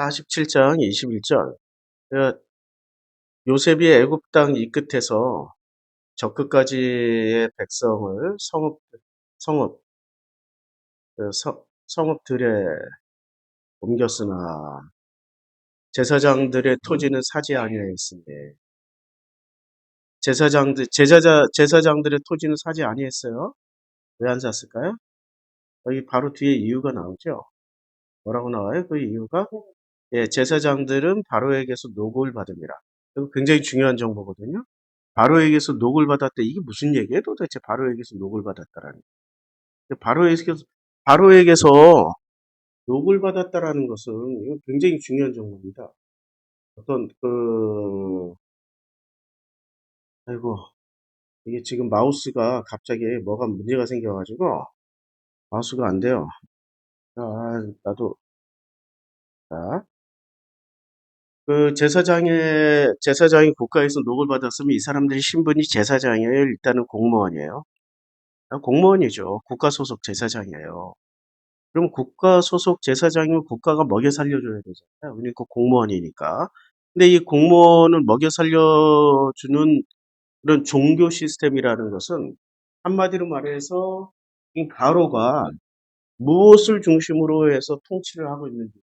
47장 21절. 요셉이 애굽 땅 이 끝에서 저 끝까지의 백성을 성읍, 성읍들에 옮겼으나 제사장들의 토지는 사지 아니하였으니 제사장들의 토지는 사지 아니했어요. 왜 안 샀을까요? 여기 바로 뒤에 이유가 나오죠. 뭐라고 나와요? 그 이유가 예, 제사장들은 바로에게서 노고를 받음이라. 이거 굉장히 중요한 정보거든요. 바로에게서 녹을 받았다. 이게 무슨 얘기예요? 도대체 바로에게서 녹을 받았다라는. 바로에게서 녹을 받았다라는 것은 이거 굉장히 중요한 정보입니다. 어떤 아이고 이게 지금 마우스가 갑자기 뭐가 문제가 생겨가지고 마우스가 안 돼요. 나도 자, 제사장이 국가에서 녹을 받았으면 이 사람들의 신분이 제사장이에요. 일단은 공무원이에요. 공무원이죠. 국가 소속 제사장이에요. 그럼 국가 소속 제사장이면 국가가 먹여 살려줘야 되잖아요. 그러니까 공무원이니까. 근데 이 공무원을 먹여 살려주는 그런 종교 시스템이라는 것은 한마디로 말해서 이 바로가 무엇을 중심으로 해서 통치를 하고 있는지,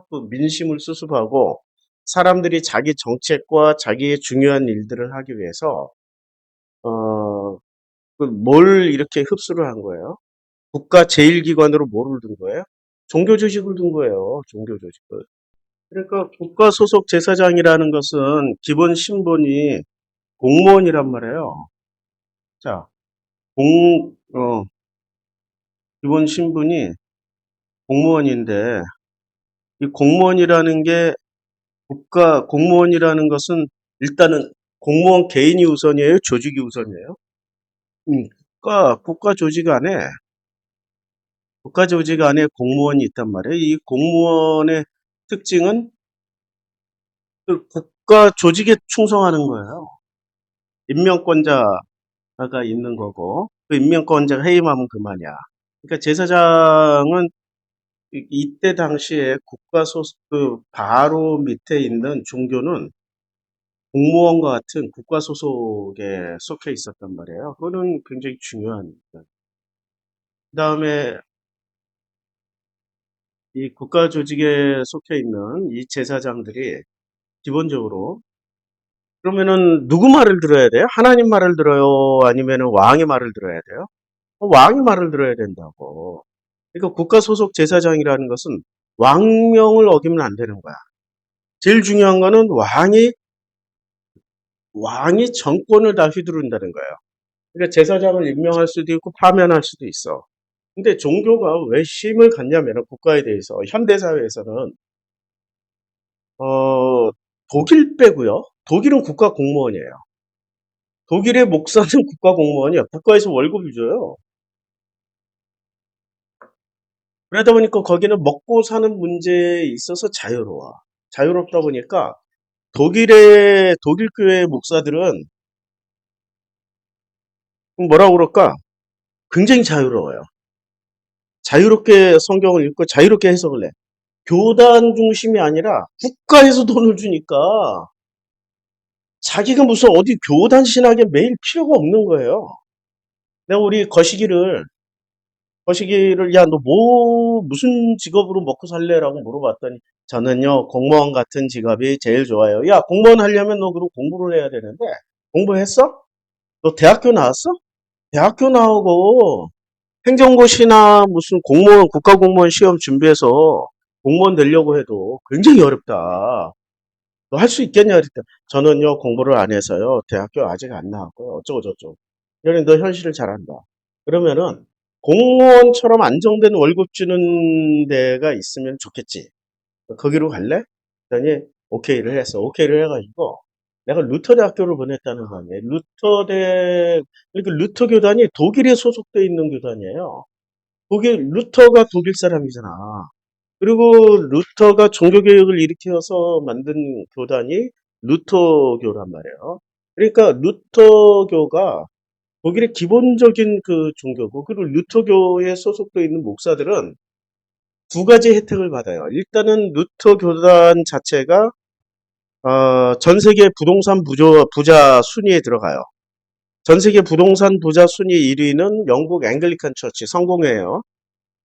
그 민심을 수습하고 사람들이 자기 정책과 자기의 중요한 일들을 하기 위해서 뭘 이렇게 흡수를 한 거예요? 국가 제1기관으로 뭐를 둔 거예요? 종교 조직을 둔 거예요. 종교 조직을. 그러니까 국가 소속 제사장이라는 것은 기본 신분이 공무원이란 말이에요. 자, 기본 신분이 공무원인데 이 공무원이라는 것은 일단은 공무원 개인이 우선이에요? 조직이 우선이에요? 국가 조직 안에 공무원이 있단 말이에요. 이 공무원의 특징은 그 국가 조직에 충성하는 거예요. 임명권자가 있는 거고, 그 임명권자가 해임하면 그만이야. 그러니까 제사장은 이때 당시에 바로 밑에 있는 종교는 공무원과 같은 국가 소속에 속해 있었단 말이에요. 그거는 굉장히 중요한. 그 다음에 이 국가 조직에 속해 있는 이 제사장들이 기본적으로 그러면은 누구 말을 들어야 돼요? 하나님 말을 들어요? 아니면은 왕의 말을 들어야 돼요? 왕의 말을 들어야 된다고. 그러니까 국가 소속 제사장이라는 것은 왕명을 어기면 안 되는 거야. 제일 중요한 거는 왕이 정권을 다 휘두른다는 거예요. 그러니까 제사장을 임명할 수도 있고 파면할 수도 있어. 근데 종교가 왜 힘을 갖냐면 국가에 대해서 현대 사회에서는 독일 빼고요. 독일은 국가 공무원이에요. 독일의 목사는 국가 공무원이야. 국가에서 월급을 줘요. 그러다 보니까 거기는 먹고 사는 문제에 있어서 자유로워. 자유롭다 보니까 독일 교회 목사들은 뭐라고 그럴까? 굉장히 자유로워요. 자유롭게 성경을 읽고 자유롭게 해석을 해. 교단 중심이 아니라 국가에서 돈을 주니까 자기가 무슨 어디 교단 신학에 매일 필요가 없는 거예요. 내가 우리 거시기를 야, 너 무슨 직업으로 먹고 살래라고 물어봤더니 저는요, 공무원 같은 직업이 제일 좋아요. 야, 공무원 하려면 너 그럼 공부를 해야 되는데 공부했어? 너 대학교 나왔어? 대학교 나오고 행정고시나 무슨 국가공무원 시험 준비해서 공무원 되려고 해도 굉장히 어렵다. 너 할 수 있겠냐? 그랬더니 저는요, 공부를 안 해서요, 대학교 아직 안 나왔고요. 어쩌고저쩌고. 그러니 너 현실을 잘한다. 그러면은 공무원처럼 안정된 월급 주는 데가 있으면 좋겠지. 거기로 갈래? 그랬더니 오케이를 했어. 오케이를 해가지고 내가 루터 대학교를 보냈다는 거 아니에요. 그러니까 루터 교단이 독일에 소속돼 있는 교단이에요. 루터가 독일 사람이잖아. 그리고 루터가 종교개혁을 일으켜서 만든 교단이 루터교란 말이에요. 그러니까 루터교가 독일의 기본적인 그 종교고, 그리고 루터교에 소속돼 있는 목사들은 두 가지 혜택을 받아요. 일단은 루터 교단 자체가 전 세계 부동산 부자 순위에 들어가요. 전 세계 부동산 부자 순위 1위는 영국 앵글리칸 처치 성공회예요.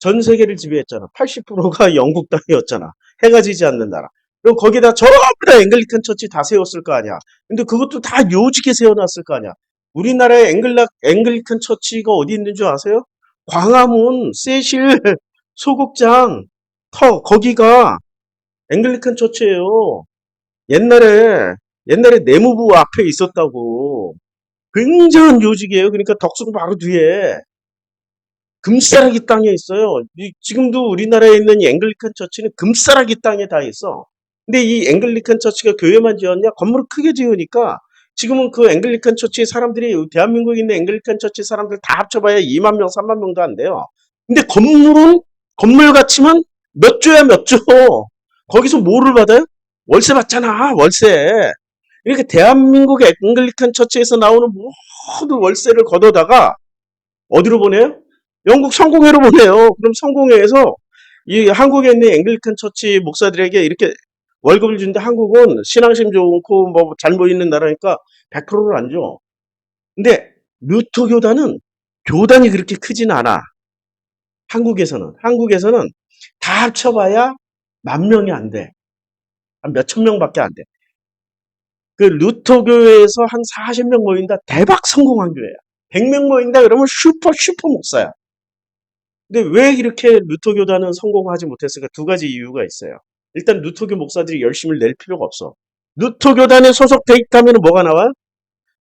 전 세계를 지배했잖아. 80%가 영국 땅이었잖아. 해가 지지 않는 나라. 그럼 거기다 전부 다 앵글리칸 처치 다 세웠을 거 아니야. 근데 그것도 다 요직에 세워놨을 거 아니야. 우리나라에 앵글리칸 처치가 어디 있는 줄 아세요? 광화문, 세실, 소극장, 거기가 앵글리칸 처치예요. 옛날에, 옛날에 내무부 앞에 있었다고. 굉장한 요직이에요. 그러니까 덕수궁 바로 뒤에. 금싸라기 땅에 있어요. 지금도 우리나라에 있는 이 앵글리칸 처치는 금싸라기 땅에 다 있어. 근데 이 앵글리칸 처치가 교회만 지었냐? 건물을 크게 지으니까 지금은 그 앵글리칸 처치 사람들이 대한민국에 있는 앵글리칸 처치 사람들 다 합쳐봐야 2만 명, 3만 명도 안 돼요. 근데 건물은 건물 가치만 몇 조야 몇 조. 거기서 뭐를 받아요? 월세 받잖아. 월세. 이렇게 대한민국 앵글리칸 처치에서 나오는 모든 월세를 걷어다가 어디로 보내요? 영국 성공회로 보내요. 그럼 성공회에서 이 한국에 있는 앵글리칸 처치 목사들에게 이렇게 월급을 주는데 한국은 신앙심 좋고 뭐 잘 보이는 나라니까 100%를 안 줘. 근데 루터 교단은 교단이 그렇게 크진 않아. 한국에서는 다 합쳐봐야 10,000명이 안 돼. 한 몇천 명밖에 안 돼. 그 루터 교회에서 한 40명 모인다. 대박 성공한 교회야. 100명 모인다 그러면 슈퍼 목사야. 근데 왜 이렇게 루터 교단은 성공하지 못했을까? 두 가지 이유가 있어요. 일단 루터교 목사들이 열심을 낼 필요가 없어. 루터 교단에 소속돼 있다면 뭐가 나와?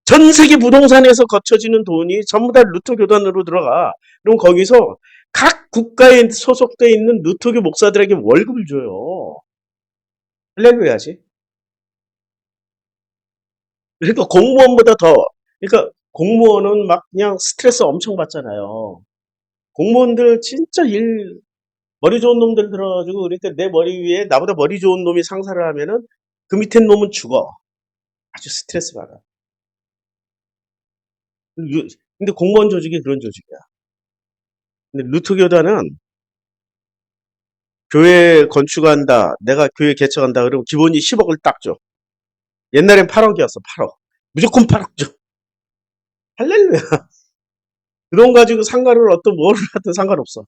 전 세계 부동산에서 거쳐지는 돈이 전부 다 루터 교단으로 들어가. 그럼 거기서 각 국가에 소속돼 있는 루터교 목사들에게 월급을 줘요. 할렐루야지. 그러니까 공무원보다 더, 그러니까 공무원은 막 그냥 스트레스 엄청 받잖아요. 공무원들 진짜 머리 좋은 놈들 들어가지고, 그러니까 내 머리 위에 나보다 머리 좋은 놈이 상사를 하면은 그 밑에 놈은 죽어. 아주 스트레스 받아. 근데 공무원 조직이 그런 조직이야. 근데 루터 교단은 교회 건축한다, 내가 교회 개척한다, 그러면 기본이 10억을 딱 줘. 옛날엔 8억이었어, 8억. 무조건 8억 줘. 할렐루야. 그 돈 가지고 상가를 어떤 뭐를 하든 상관없어.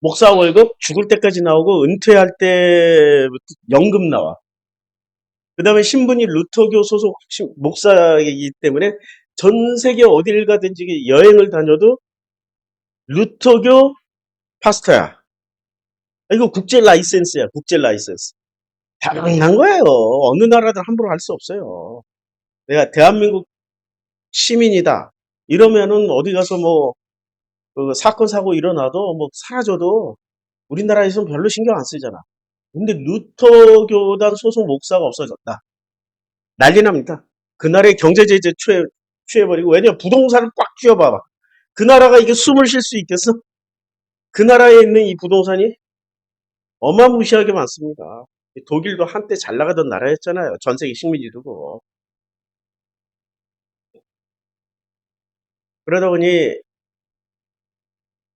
목사 월급 죽을 때까지 나오고 은퇴할 때부터 연금 나와. 그 다음에 신분이 루터교 소속 목사이기 때문에 전 세계 어딜 가든지 여행을 다녀도 루터교 파스터야. 이거 국제 라이센스야, 국제 라이센스. 당연한 거예요. 어느 나라든 함부로 할 수 없어요. 내가 대한민국 시민이다. 이러면은 어디 가서 그 사건 사고 일어나도 사라져도 우리나라에서는 별로 신경 안 쓰잖아. 근데 루터 교단 소속 목사가 없어졌다. 난리 납니다. 그 나라의 경제 제재 취해버리고, 왜냐면 부동산을 꽉 쥐어봐봐. 그 나라가 이게 숨을 쉴 수 있겠어? 그 나라에 있는 이 부동산이 어마무시하게 많습니다. 독일도 한때 잘 나가던 나라였잖아요. 전 세계 식민지 두고. 그러다 보니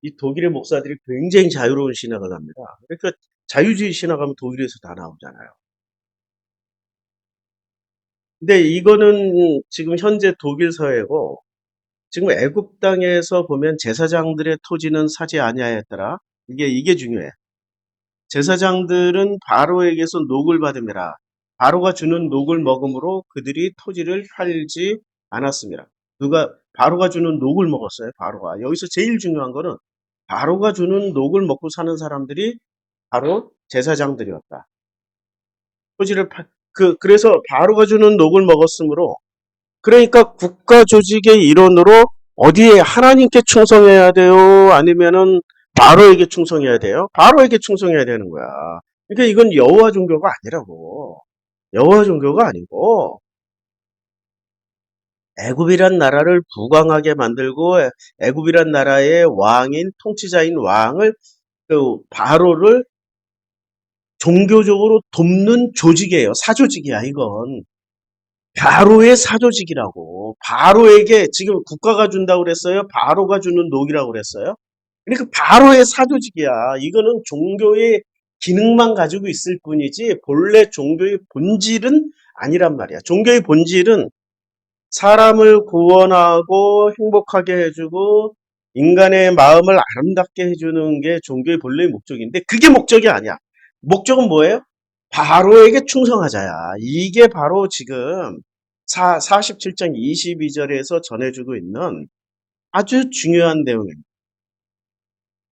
이 독일의 목사들이 굉장히 자유로운 신학을 합니다. 그러니까 자유주의 신학하면 독일에서 다 나오잖아요. 근데 이거는 지금 현재 독일 사회고, 지금 애굽 땅에서 보면 제사장들의 토지는 사지 아니하였더라. 이게 중요해. 제사장들은 바로에게서 녹을 받음이라. 바로가 주는 녹을 먹음으로 그들이 토지를 팔지 않았습니다. 바로가 주는 녹을 먹었어요. 바로가. 여기서 제일 중요한 거는 바로가 주는 녹을 먹고 사는 사람들이 바로 제사장들이었다. 그래서 바로가 주는 녹을 먹었으므로, 그러니까 국가 조직의 일원으로 어디에 하나님께 충성해야 돼요? 아니면은 바로에게 충성해야 돼요? 바로에게 충성해야 되는 거야. 그러니까 이건 여호와 종교가 아니라고. 여호와 종교가 아니고 애굽이란 나라를 부강하게 만들고 애굽이란 나라의 왕인 통치자인 왕을 그 바로를 종교적으로 돕는 조직이에요. 사조직이야 이건. 바로의 사조직이라고. 바로에게 지금 국가가 준다고 그랬어요? 바로가 주는 녹이라고 그랬어요? 그러니까 바로의 사조직이야. 이거는 종교의 기능만 가지고 있을 뿐이지 본래 종교의 본질은 아니란 말이야. 종교의 본질은 사람을 구원하고 행복하게 해주고 인간의 마음을 아름답게 해주는 게 종교의 본래의 목적인데 그게 목적이 아니야. 목적은 뭐예요? 바로에게 충성하자야. 이게 바로 지금 47장 22절에서 전해주고 있는 아주 중요한 내용입니다.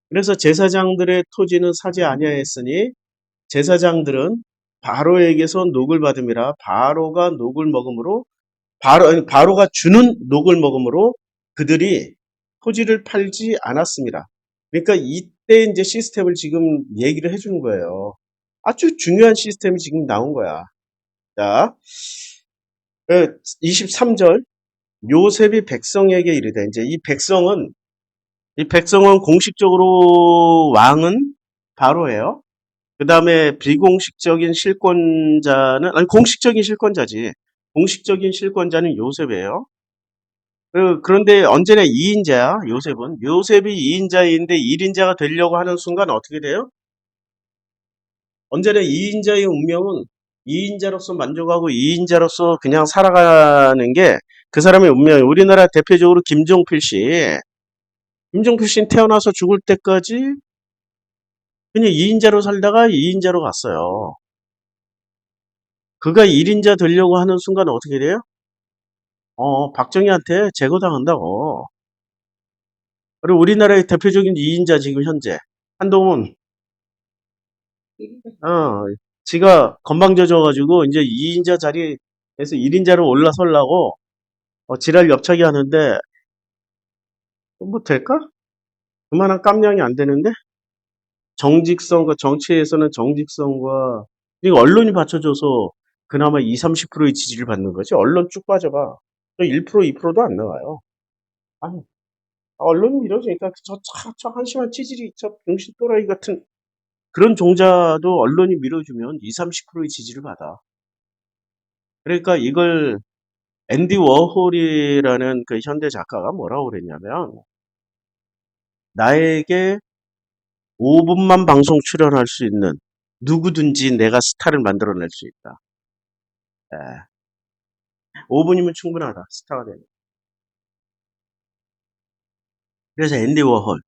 그래서 제사장들의 토지는 사지 아니하였으니 제사장들은 바로에게서 녹을 받음이라 바로가 녹을 먹음으로 바로가 주는 녹을 먹음으로 그들이 토지를 팔지 않았습니다. 그러니까 이때 이제 시스템을 지금 얘기를 해주는 거예요. 아주 중요한 시스템이 지금 나온 거야. 자, 23절 요셉이 백성에게 이르되 이제 이 백성은 공식적으로 왕은 바로예요. 그 다음에 비공식적인 실권자는 아니 공식적인 실권자지. 공식적인 실권자는 요셉이에요. 그런데 언제나 2인자야, 요셉은. 요셉이 2인자인데 1인자가 되려고 하는 순간 어떻게 돼요? 언제나 2인자의 운명은 2인자로서 만족하고 2인자로서 그냥 살아가는 게 그 사람의 운명이에요. 우리나라 대표적으로 김종필 씨. 김종필 씨는 태어나서 죽을 때까지 그냥 2인자로 살다가 2인자로 갔어요. 그가 1인자 되려고 하는 순간 어떻게 돼요? 박정희한테 제거당한다고. 그리고 우리나라의 대표적인 2인자 지금 현재 한동훈. 어, 지가 건방져져가지고 이제 2인자 자리에서 1인자로 올라서려고 지랄 옆차기 하는데 뭐 될까? 그만한 깜냥이 안 되는데 정직성과 정치에서는 정직성과 이거 언론이 받쳐줘서 그나마 2, 30%의 지지를 받는 거지. 언론 쭉 빠져봐. 1%, 2%도 안 나와요. 아니, 언론이 이러니까 저 한심한 찌질이 저 병신 또라이 같은 그런 종자도 언론이 밀어주면 2, 30%의 지지를 받아. 그러니까 이걸 앤디 워홀이라는 그 현대 작가가 뭐라고 그랬냐면 나에게 5분만 방송 출연할 수 있는 누구든지 내가 스타를 만들어낼 수 있다. 예. 5분이면 충분하다. 스타가 되는. 그래서 앤디 워홀.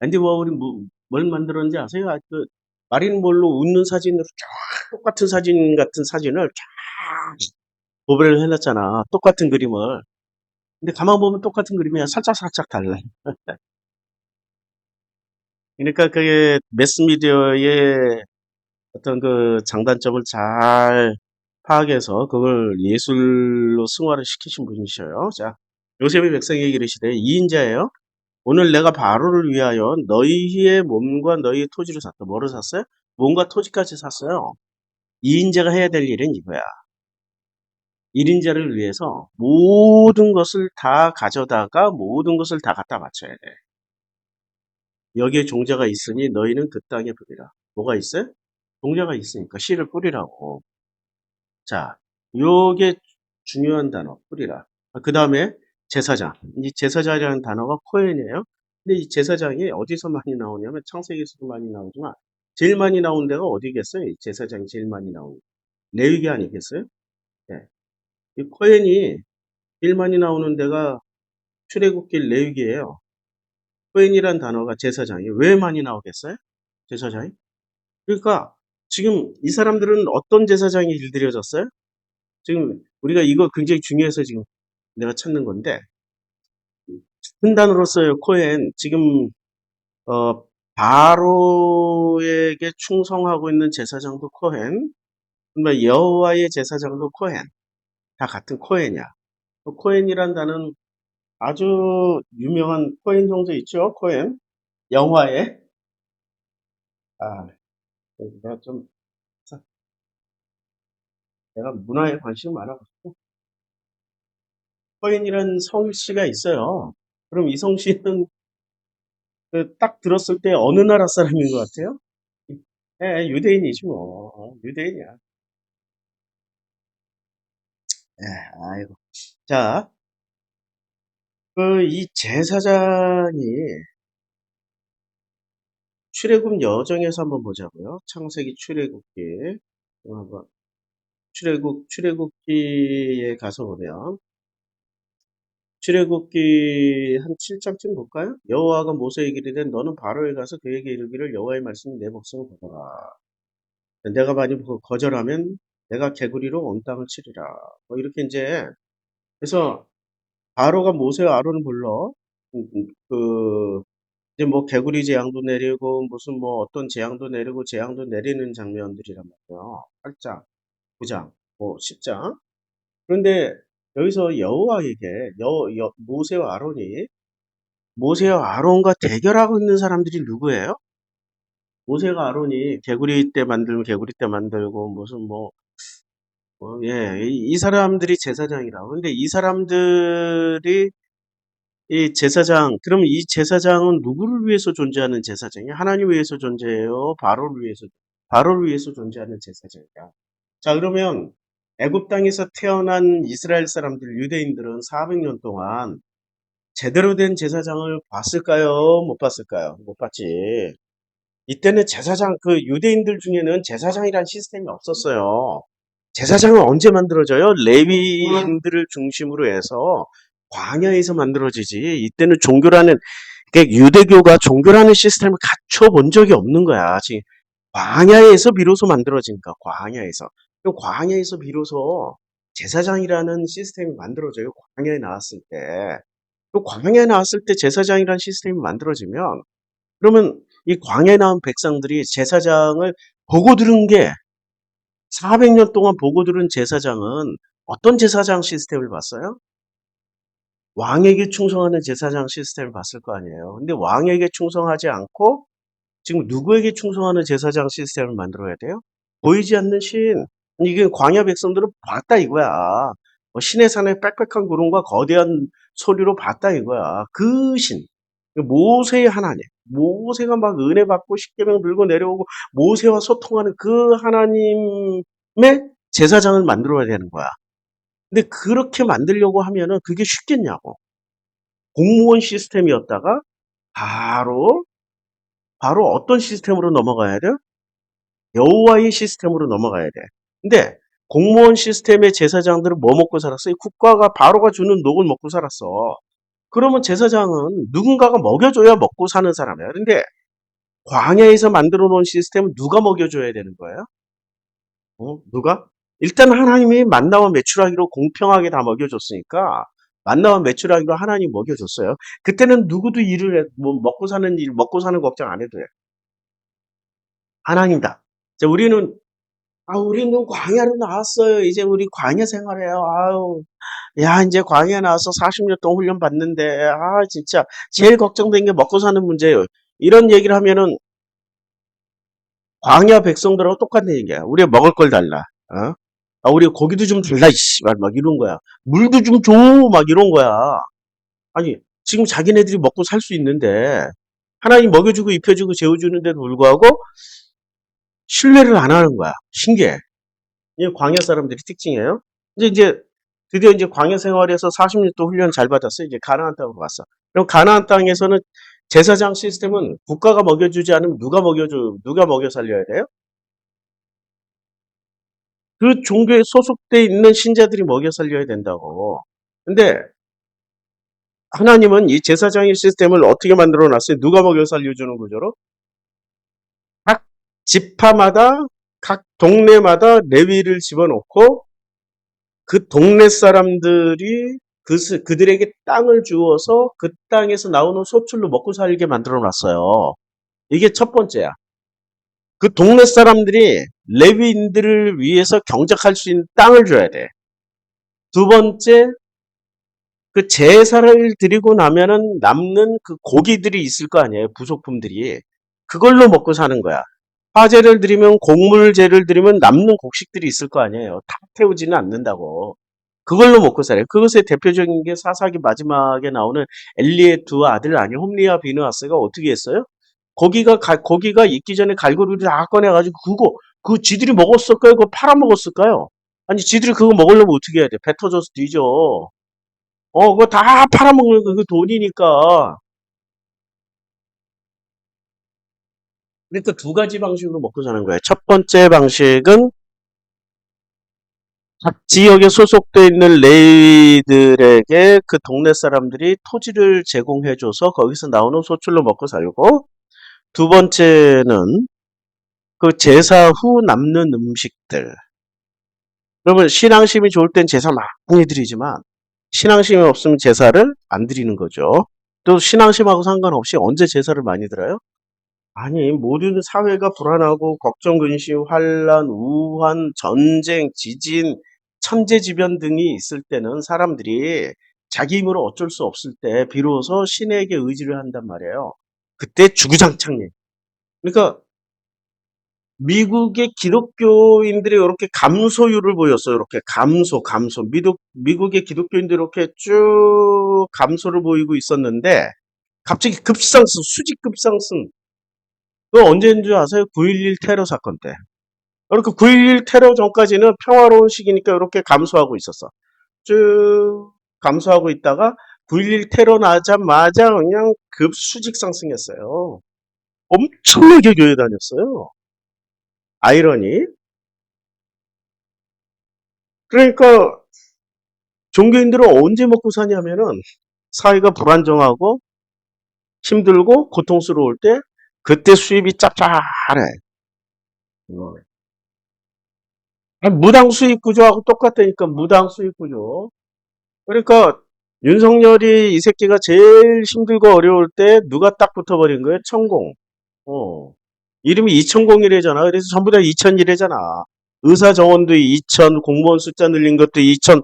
앤디 워홀이 뭘 만들었는지 아세요? 마린 몰로 웃는 사진으로 쫙 똑같은 사진 같은 사진을 쫙 도배를 해놨잖아. 똑같은 그림을. 근데 가만 보면 똑같은 그림이야. 살짝살짝 달라. 그러니까 그게 매스미디어의 어떤 그 장단점을 잘 파악해서 그걸 예술로 승화를 시키신 분이셔요. 자, 요셉의 백성에게 이르시되 이인자예요. 오늘 내가 바로를 위하여 너희의 몸과 너희의 토지를 샀다. 뭐를 샀어요? 몸과 토지까지 샀어요. 이인자가 해야 될 일은 이거야. 1인자를 위해서 모든 것을 다 가져다가 모든 것을 다 갖다 바쳐야 돼. 여기에 종자가 있으니 너희는 그 땅에 뿌리라. 뭐가 있어요? 종자가 있으니까 씨를 뿌리라고. 자, 요게 중요한 단어, 뿌리라. 그 다음에 제사장. 이 제사장이라는 단어가 코헨이에요. 근데 이 제사장이 어디서 많이 나오냐면 창세기에서도 많이 나오지만 제일 많이 나온 데가 어디겠어요? 이 제사장이 제일 많이 나오는 레위기 아니겠어요? 네. 이 코헨이 제일 많이 나오는 데가 출애굽기 레위기예요. 코헨이란 단어가 제사장이 왜 많이 나오겠어요? 제사장이? 그러니까 지금 이 사람들은 어떤 제사장이 길들여졌어요? 지금 우리가 이거 굉장히 중요해서 지금 내가 찾는 건데 훈단으로서의 코hen 지금 바로에게 충성하고 있는 제사장도 코hen, 그러면 여호와의 제사장도 코hen, 다 같은 코hen이야. 코hen이란 단어는 아주 유명한 코hen 형제 있죠, 코hen 영화에. 아, 내가 좀 내가 문화에 관심이 많아가지고 코헨이라는 성씨가 있어요. 그럼 이 성씨는 그딱 들었을 때 어느 나라 사람인 것 같아요? 예, 유대인이지 뭐. 유대인이야. 예, 아이고. 자, 이 제사장이 출애굽 여정에서 한번 보자고요. 창세기 출애굽기. 한번 출애굽기에 가서 보면 출애굽기 한 7장쯤 볼까요? 여호와가 모세에게 이르되 너는 바로에 가서 그에게 이르기를 여호와의 말씀이 내 백성을 보거라. 내가 만일 거절하면 내가 개구리로 온 땅을 치리라. 뭐 이렇게 이제 그래서 바로가 모세와 아론을 불러 그 이제 뭐 개구리 재앙도 내리고 무슨 뭐 어떤 재앙도 내리고 재앙도 내리는 장면들이란 말이에요. 8장, 9장, 뭐 10장. 그런데 여기서 여호와에게 모세와 아론과 대결하고 있는 사람들이 누구예요? 모세가 아론이 개구리 때 만들면 개구리 때 만들고 무슨 뭐 예, 이 사람들이 제사장이라고. 근데 이 사람들이 이 제사장, 그럼 이 제사장은 누구를 위해서 존재하는 제사장이야? 하나님 위해서 존재해요? 바로를 위해서 존재하는 제사장이야. 자, 그러면 애굽 땅에서 태어난 이스라엘 사람들, 유대인들은 400년 동안 제대로 된 제사장을 봤을까요? 못 봤을까요? 못 봤지. 이때는 그 유대인들 중에는 제사장이란 시스템이 없었어요. 제사장은 언제 만들어져요? 레위인들을 중심으로 해서 광야에서 만들어지지. 이때는 유대교가 종교라는 시스템을 갖춰본 적이 없는 거야. 지금 광야에서 비로소 만들어지니까, 광야에서. 그럼 광야에서 비로소 제사장이라는 시스템이 만들어져요. 광야에 나왔을 때. 또 광야에 나왔을 때 제사장이라는 시스템이 만들어지면, 그러면 이 광야에 나온 백성들이 제사장을 보고 들은 게 400년 동안 보고 들은 제사장은 어떤 제사장 시스템을 봤어요? 왕에게 충성하는 제사장 시스템을 봤을 거 아니에요. 근데 왕에게 충성하지 않고 지금 누구에게 충성하는 제사장 시스템을 만들어야 돼요? 보이지 않는 신. 이게 광야 백성들은 봤다 이거야. 뭐 신의 산의 빽빽한 구름과 거대한 소리로 봤다 이거야. 그 신. 모세의 하나님. 모세가 막 은혜 받고 십계명 들고 내려오고 모세와 소통하는 그 하나님의 제사장을 만들어야 되는 거야. 근데 그렇게 만들려고 하면은 그게 쉽겠냐고. 공무원 시스템이었다가 바로 어떤 시스템으로 넘어가야 돼요? 여호와의 시스템으로 넘어가야 돼. 근데 공무원 시스템의 제사장들은 뭐 먹고 살았어요? 국가가 바로가 주는 녹을 먹고 살았어. 그러면 제사장은 누군가가 먹여줘야 먹고 사는 사람이야. 근데 광야에서 만들어 놓은 시스템은 누가 먹여줘야 되는 거예요? 누가? 일단 하나님이 만나와 메추라기로 공평하게 다 먹여줬으니까 만나와 메추라기로 하나님 먹여줬어요. 그때는 누구도 뭐 먹고 사는 걱정 안 해도 돼. 하나님다. 자, 우리는 광야로 나왔어요. 이제 우리 광야 생활해요. 아유, 야, 이제 광야 나와서 40년 동안 훈련 받는데, 진짜, 제일 걱정된 게 먹고 사는 문제예요. 이런 얘기를 하면은, 광야 백성들하고 똑같은 얘기야. 우리가 먹을 걸 달라. 어? 우리 고기도 좀 달라, 이씨. 막 이런 거야. 물도 좀 줘. 막 이런 거야. 아니, 지금 자기네들이 먹고 살 수 있는데, 하나님 먹여주고 입혀주고 재워주는데도 불구하고, 신뢰를 안 하는 거야. 신기해. 이게 광야 사람들이 특징이에요. 이제 드디어 이제 광야 생활에서 40년 또 훈련 잘 받았어요. 이제 가나안 땅으로 갔어. 그럼 가나안 땅에서는 제사장 시스템은 국가가 먹여주지 않으면 누가 먹여 살려야 돼요? 그 종교에 소속돼 있는 신자들이 먹여 살려야 된다고. 근데 하나님은 이 제사장의 시스템을 어떻게 만들어 놨어요? 누가 먹여 살려주는 구조로? 각 지파마다, 각 동네마다 레위를 집어넣고 그 동네 사람들이 그들에게 땅을 주어서 그 땅에서 나오는 소출로 먹고 살게 만들어 놨어요. 이게 첫 번째야. 그 동네 사람들이 레위인들을 위해서 경작할 수 있는 땅을 줘야 돼. 두 번째, 그 제사를 드리고 나면은 남는 그 고기들이 있을 거 아니에요. 부속품들이. 그걸로 먹고 사는 거야. 화제를 드리면 곡물제를 드리면 남는 곡식들이 있을 거 아니에요. 다 태우지는 않는다고. 그걸로 먹고 살아요. 그것의 대표적인 게 사사기 마지막에 나오는 엘리의 두 아들 아니 홈리와 비느하스가 어떻게 했어요? 고기가 익기 전에 갈고리를 다 꺼내가지고 그거 지들이 먹었을까요? 그거 팔아먹었을까요? 아니 지들이 그거 먹으려면 어떻게 해야 돼? 배 터져서 뒤져. 그거 다 팔아먹는 거 그 돈이니까. 그러니까 두 가지 방식으로 먹고 사는 거예요. 첫 번째 방식은 각 지역에 소속돼 있는 레이들에게 그 동네 사람들이 토지를 제공해줘서 거기서 나오는 소출로 먹고 살고, 두 번째는 그 제사 후 남는 음식들. 그러면 신앙심이 좋을 땐 제사 많이 드리지만 신앙심이 없으면 제사를 안 드리는 거죠. 또 신앙심하고 상관없이 언제 제사를 많이 드려요? 아니, 모든 사회가 불안하고 걱정, 근심, 환란, 우환, 전쟁, 지진, 천재지변 등이 있을 때는 사람들이 자기 힘으로 어쩔 수 없을 때 비로소 신에게 의지를 한단 말이에요. 그때 주구장창. 그러니까 미국의 기독교인들이 이렇게 감소율을 보였어요. 이렇게 감소. 미국의 기독교인들이 이렇게 쭉 감소를 보이고 있었는데 갑자기 급상승, 수직 급상승. 그거 언제인 줄 아세요? 9.11 테러 사건 때. 그러니까 9.11 테러 전까지는 평화로운 시기니까 이렇게 감소하고 있었어. 쭉 감소하고 있다가 9.11 테러 나자마자 그냥 급수직 상승했어요. 엄청나게 교회 다녔어요. 아이러니. 그러니까 종교인들은 언제 먹고 사냐면은 사회가 불안정하고 힘들고 고통스러울 때 그때 수입이 짭짤해. 어. 무당 수입 구조하고 똑같다니까 무당 수입 구조. 그러니까 윤석열이 이 새끼가 제일 힘들고 어려울 때 누가 딱 붙어버린 거예요? 천공. 어. 이름이 이천공이래잖아. 그래서 전부 다 이천이래잖아. 의사 정원도 2천, 공무원 숫자 늘린 것도 2천,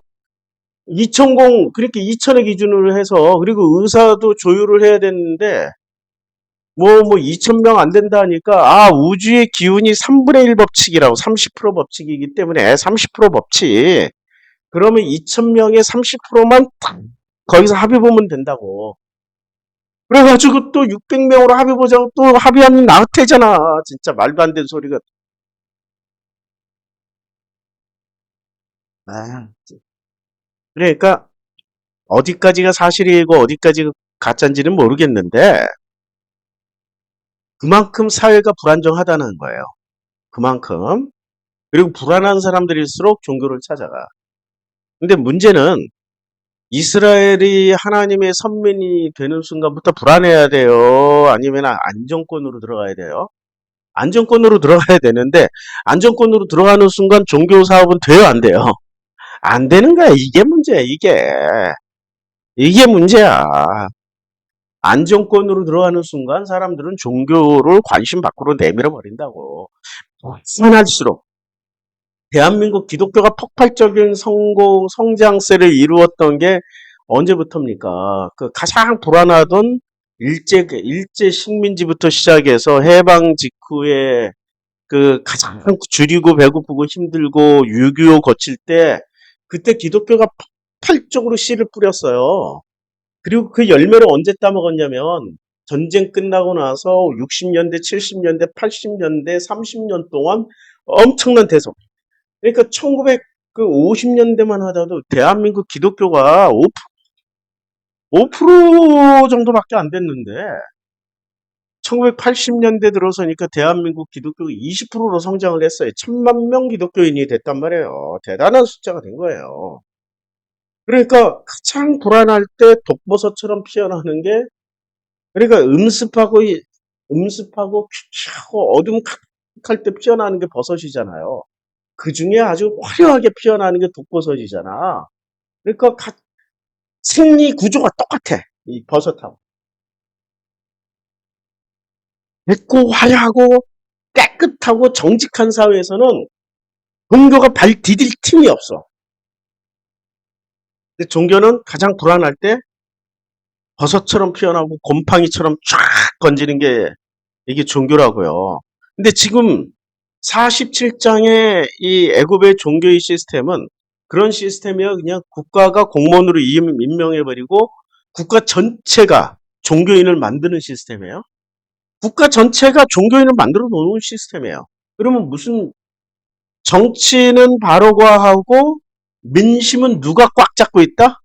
2천공, 그렇게 2천의 기준으로 해서, 그리고 의사도 조율을 해야 되는데, 2천 명 안 된다 하니까, 아, 우주의 기운이 3분의 1 법칙이라고, 30% 법칙이기 때문에 30% 법칙. 그러면 2천 명의 30%만 거기서 합의 보면 된다고. 그래가지고 또 600명으로 합의 보자고 또 합의하면 나태잖아. 진짜 말도 안 되는 소리가. 아, 그러니까 어디까지가 사실이고 어디까지가 가짜인지는 모르겠는데, 그만큼 사회가 불안정하다는 거예요. 그만큼. 그리고 불안한 사람들일수록 종교를 찾아가. 근데 문제는 이스라엘이 하나님의 선민이 되는 순간부터 불안해야 돼요. 아니면 안정권으로 들어가야 돼요. 안정권으로 들어가야 되는데 안정권으로 들어가는 순간 종교 사업은 돼요, 안 돼요? 안 되는 거야. 이게 문제야, 이게. 이게 문제야. 안정권으로 들어가는 순간 사람들은 종교를 관심 밖으로 내밀어 버린다고. 불안할수록 대한민국 기독교가 폭발적인 성장세를 이루었던 게 언제부터입니까? 그 가장 불안하던 일제 식민지부터 시작해서 해방 직후에 그 가장 줄이고 배고프고 힘들고 6.25 거칠 때 그때 기독교가 폭발적으로 씨를 뿌렸어요. 그리고 그 열매를 언제 따먹었냐면 전쟁 끝나고 나서 60년대, 70년대, 80년대, 30년 동안 엄청난 대속. 그러니까 1950년대만 하더라도 대한민국 기독교가 5% 정도밖에 안 됐는데 1980년대 들어서니까 대한민국 기독교가 20%로 성장을 했어요. 1,000만 명 기독교인이 됐단 말이에요. 대단한 숫자가 된 거예요. 그러니까 가장 불안할 때 독버섯처럼 피어나는 게 그러니까 음습하고 퀴퀴하고 어둠할 때 피어나는 게 버섯이잖아요. 그 중에 아주 화려하게 피어나는 게 독버섯이잖아. 그러니까 생리 구조가 똑같아. 이 버섯하고. 맑고 화려하고 깨끗하고 정직한 사회에서는 종교가 발 디딜 틈이 없어. 근데 종교는 가장 불안할 때 버섯처럼 피어나고 곰팡이처럼 쫙 건지는 게 이게 종교라고요. 근데 지금 47장의 이 애굽의 종교의 시스템은 그런 시스템이야. 그냥 국가가 공무원으로 임명해버리고 국가 전체가 종교인을 만드는 시스템이에요. 국가 전체가 종교인을 만들어 놓은 시스템이에요. 그러면 무슨 정치는 바로과하고 민심은 누가 꽉 잡고 있다?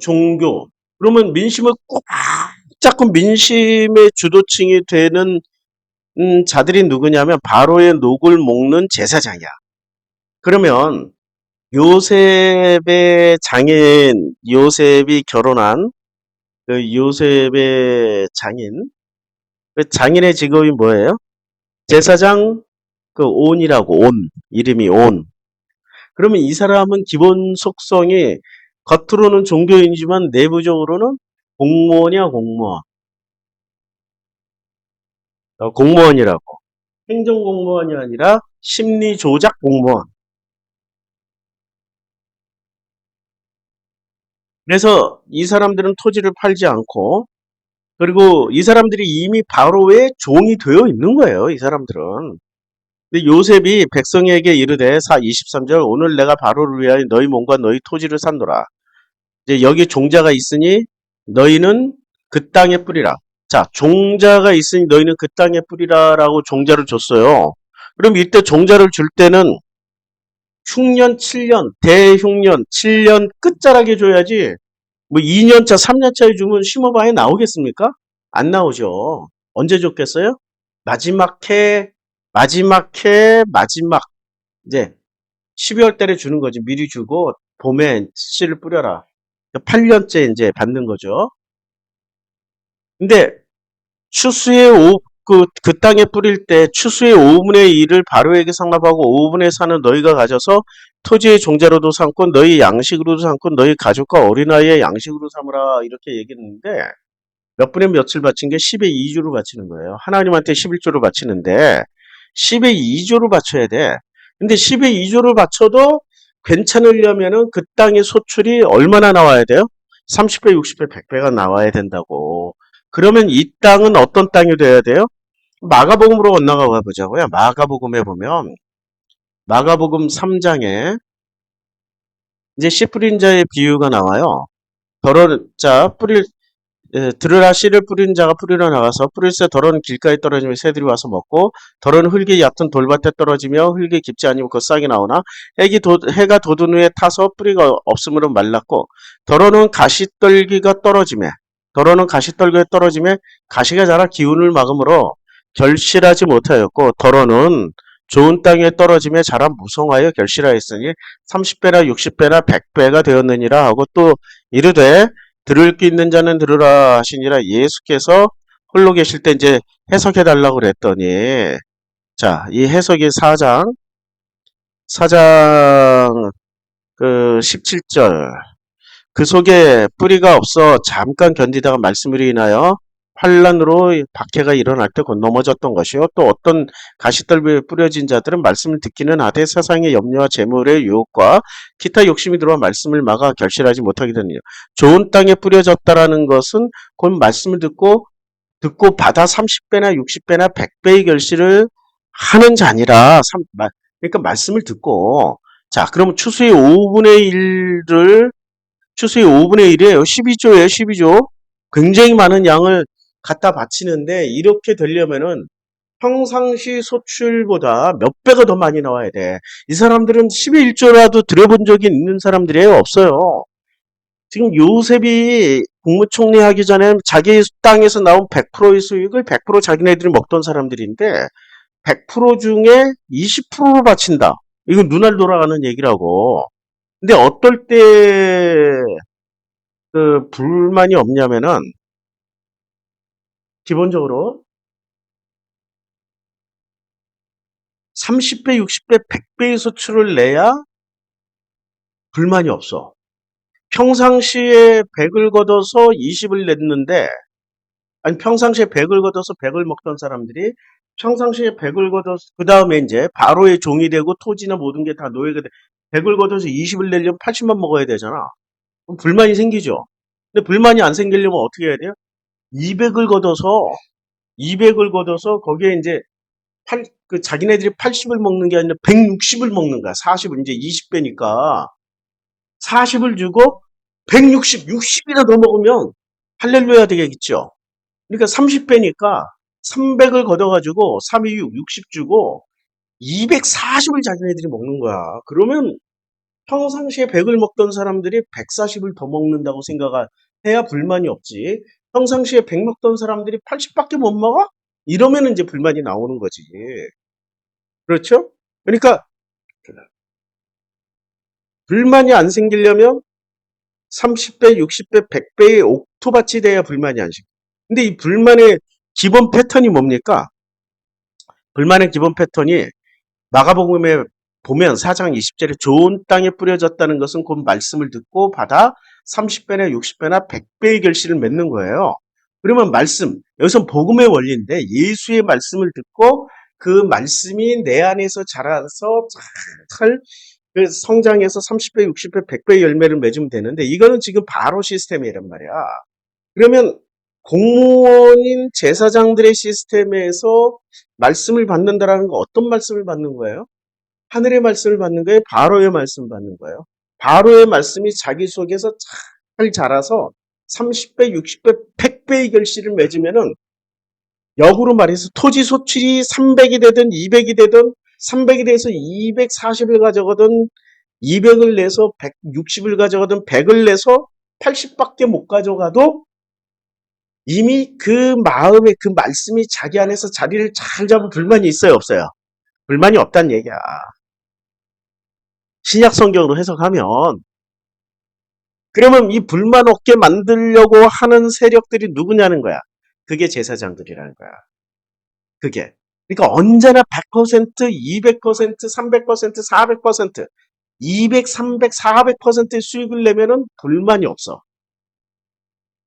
종교. 그러면 민심을 꽉 잡고 민심의 주도층이 되는 자들이 누구냐면 바로의 녹을 먹는 제사장이야. 그러면 요셉의 장인, 요셉이 결혼한 그 요셉의 장인, 그 장인의 직업이 뭐예요? 제사장 그 온이라고, 온. 이름이 온. 그러면 이 사람은 기본 속성이 겉으로는 종교인이지만 내부적으로는 공무원이야, 공무원. 공무원이라고. 행정공무원이 아니라 심리조작 공무원. 그래서 이 사람들은 토지를 팔지 않고, 그리고 이 사람들이 이미 바로의 종이 되어 있는 거예요, 이 사람들은. 근데 요셉이 백성에게 이르되 23절 오늘 내가 바로를 위하여 너희 몸과 너희 토지를 산노라. 이제 여기 종자가 있으니 너희는 그 땅에 뿌리라. 자, 종자가 있으니 너희는 그 땅에 뿌리라라고 종자를 줬어요. 그럼 이때 종자를 줄 때는 흉년 7년, 대흉년 7년 끝자락에 줘야지 뭐 2년차, 3년차에 주면 심어봐야 나오겠습니까? 안 나오죠. 언제 줬겠어요? 마지막 해, 마지막 이제 12월 달에 주는 거지. 미리 주고 봄에 씨를 뿌려라. 8년째 이제 받는 거죠. 근데 추수의 그 땅에 뿌릴 때 추수의 5분의 1을 바로에게 상납하고 5분의 4는 너희가 가져서 토지의 종자로도 삼고 너희 양식으로도 삼고 너희 가족과 어린아이의 양식으로 삼으라 이렇게 얘기했는데 몇 분의 몇을 바친 게 10의 2조를 바치는 거예요. 하나님한테 11조를 바치는데 10의 2조를 바쳐야 돼. 근데 10의 2조를 바쳐도 괜찮으려면은 그 땅의 소출이 얼마나 나와야 돼요? 30배, 60배, 100배가 나와야 된다고. 그러면 이 땅은 어떤 땅이 돼야 돼요? 마가복음으로 건너가 보자고요. 마가복음에 보면 마가복음 3장에 이제 씨 뿌린 자의 비유가 나와요. 더러운 자 뿌릴 들으라 씨를 뿌린 자가 뿌리러 나가서 뿌릴새 더러운 길가에 떨어지며 새들이 와서 먹고 더러운 흙이 얕은 돌밭에 떨어지며 흙이 깊지 아니고 그 싹이 나오나 해가 돋은 후에 타서 뿌리가 없으므로 말랐고 더러는 가시떨기가 떨어지며 가시가 자라 기운을 막으므로 결실하지 못하였고 더러는 좋은 땅에 떨어지며 자라 무성하여 결실하였으니 30배나 60배나 100배가 되었느니라 하고 또 이르되 들을 귀 있는 자는 들으라 하시니라. 예수께서 홀로 계실 때 이제 해석해 달라고 그랬더니 자, 이 해석이 4장 그 17절 그 속에 뿌리가 없어 잠깐 견디다가 말씀으로 인하여 환란으로 박해가 일어날 때 곧 넘어졌던 것이요. 또 어떤 가시떨비에 뿌려진 자들은 말씀을 듣기는 하되 세상의 염려와 재물의 유혹과 기타 욕심이 들어와 말씀을 막아 결실하지 못하게 되느니라. 좋은 땅에 뿌려졌다라는 것은 곧 말씀을 듣고 받아 30배나 60배나 100배의 결실을 하는 자니라. 그러니까 말씀을 듣고 자, 그러면 추수의 5분의 1이에요. 12조예요, 12조. 굉장히 많은 양을 갖다 바치는데 이렇게 되려면은 평상시 소출보다 몇 배가 더 많이 나와야 돼. 이 사람들은 10의 1조라도 들여본 적이 있는 사람들이에요? 없어요. 지금 요셉이 국무총리 하기 전에 자기 땅에서 나온 100%의 수익을 100% 자기네들이 먹던 사람들인데 100% 중에 20%로 바친다. 이건 눈알 돌아가는 얘기라고. 근데 어떨 때 그 불만이 없냐면은 기본적으로 30배, 60배, 100배의 수출을 내야 불만이 없어. 평상시에 100을 걷어서 20을 냈는데 아니 평상시에 100을 걷어서 100을 먹던 사람들이 평상시에 100을 걷어서 그 다음에 이제 바로의 종이 되고 토지나 모든 게 다 노예가 돼. 100을 걷어서 20을 내려면 80만 먹어야 되잖아. 그럼 불만이 생기죠. 근데 불만이 안 생기려면 어떻게 해야 돼요? 200을 걷어서 200을 걷어서 거기에 이제 그 자기네들이 80을 먹는 게 아니라 160을 먹는 거야. 40을 이제 20배니까 40을 주고 160, 60이나 더 먹으면 할렐루야 되겠죠. 그러니까 30배니까 300을 걷어가지고 3, 2, 6, 60 주고 240을 자기네들이 먹는 거야. 그러면 평상시에 100을 먹던 사람들이 140을 더 먹는다고 생각해야 불만이 없지. 평상시에 100 먹던 사람들이 80밖에 못 먹어? 이러면 이제 불만이 나오는 거지. 그렇죠? 그러니까 불만이 안 생기려면 30배, 60배, 100배의 옥토밭이 돼야 불만이 안 생겨. 근데 이 불만의 기본 패턴이 뭡니까? 불만의 기본 패턴이 마가복음에 보면 4장 20절에 좋은 땅에 뿌려졌다는 것은 곧 말씀을 듣고 받아 30배나 60배나 100배의 결실을 맺는 거예요. 그러면 말씀, 여기서 복음의 원리인데 예수의 말씀을 듣고 그 말씀이 내 안에서 자라서 잘 그 성장해서 30배, 60배, 100배의 열매를 맺으면 되는데 이거는 지금 바로 시스템이란 말이야. 그러면 공무원인 제사장들의 시스템에서 말씀을 받는다라는 거 어떤 말씀을 받는 거예요? 하늘의 말씀을 받는 거예요? 바로의 말씀을 받는 거예요? 바로의 말씀이 자기 속에서 잘 자라서 30배, 60배, 100배의 결실을 맺으면은 역으로 말해서 토지 소출이 300이 되든 200이 되든 300이 돼서 240을 가져가든 200을 내서 160을 가져가든 100을 내서 80밖에 못 가져가도 이미 그 마음에 그 말씀이 자기 안에서 자리를 잘 잡은 불만이 있어요, 없어요? 불만이 없다는 얘기야. 신약 성경으로 해석하면 그러면 이 불만 없게 만들려고 하는 세력들이 누구냐는 거야. 그게 제사장들이라는 거야. 그게. 그러니까 언제나 100%, 200%, 300%, 400%, 200, 300, 400%의 수익을 내면은 불만이 없어.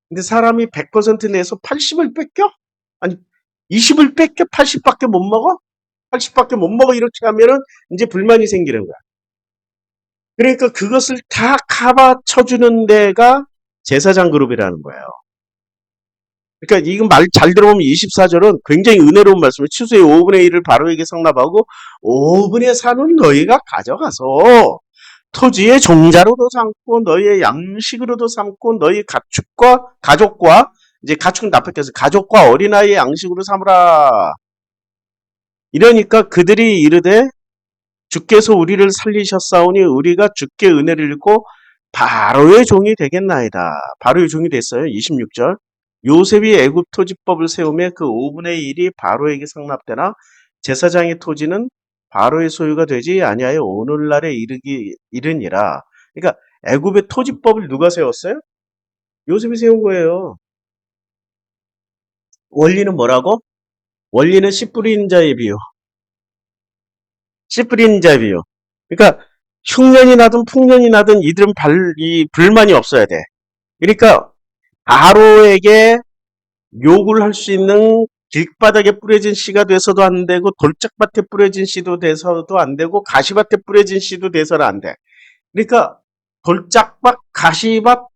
근데 사람이 100% 내서 80을 뺏겨? 아니, 20을 뺏겨? 80밖에 못 먹어? 80밖에 못 먹어? 이렇게 하면은 이제 불만이 생기는 거야. 그러니까 그것을 다 커버 쳐주는 데가 제사장 그룹이라는 거예요. 그러니까 이건 말 잘 들어보면 24절은 굉장히 은혜로운 말씀을 추수의 5분의 1을 바로에게 상납하고 5분의 4는 너희가 가져가서 토지의 종자로도 삼고 너희의 양식으로도 삼고 너희 가족과 이제 가축은 나쁘게서 가족과 어린아이의 양식으로 삼으라. 이러니까 그들이 이르되 주께서 우리를 살리셨사오니 우리가 주께 은혜를 입고 바로의 종이 되겠나이다. 바로의 종이 됐어요. 26절. 요셉이 애굽 토지법을 세우며 그 5분의 1이 바로에게 상납되나 제사장의 토지는 바로의 소유가 되지 아니하여 오늘날에 이르니라. 그러니까 애굽의 토지법을 누가 세웠어요? 요셉이 세운 거예요. 원리는 뭐라고? 원리는 씨 뿌리는 자의 비유. 씨 뿌리는 자의 비유. 그러니까 흉년이 나든 풍년이 나든 이들은 이 불만이 없어야 돼. 그러니까 바로에게 욕을 할 수 있는 길바닥에 뿌려진 씨가 돼서도 안 되고 돌짝밭에 뿌려진 씨도 돼서도 안 되고 가시밭에 뿌려진 씨도 돼서는 안 돼. 그러니까 돌짝밭, 가시밭,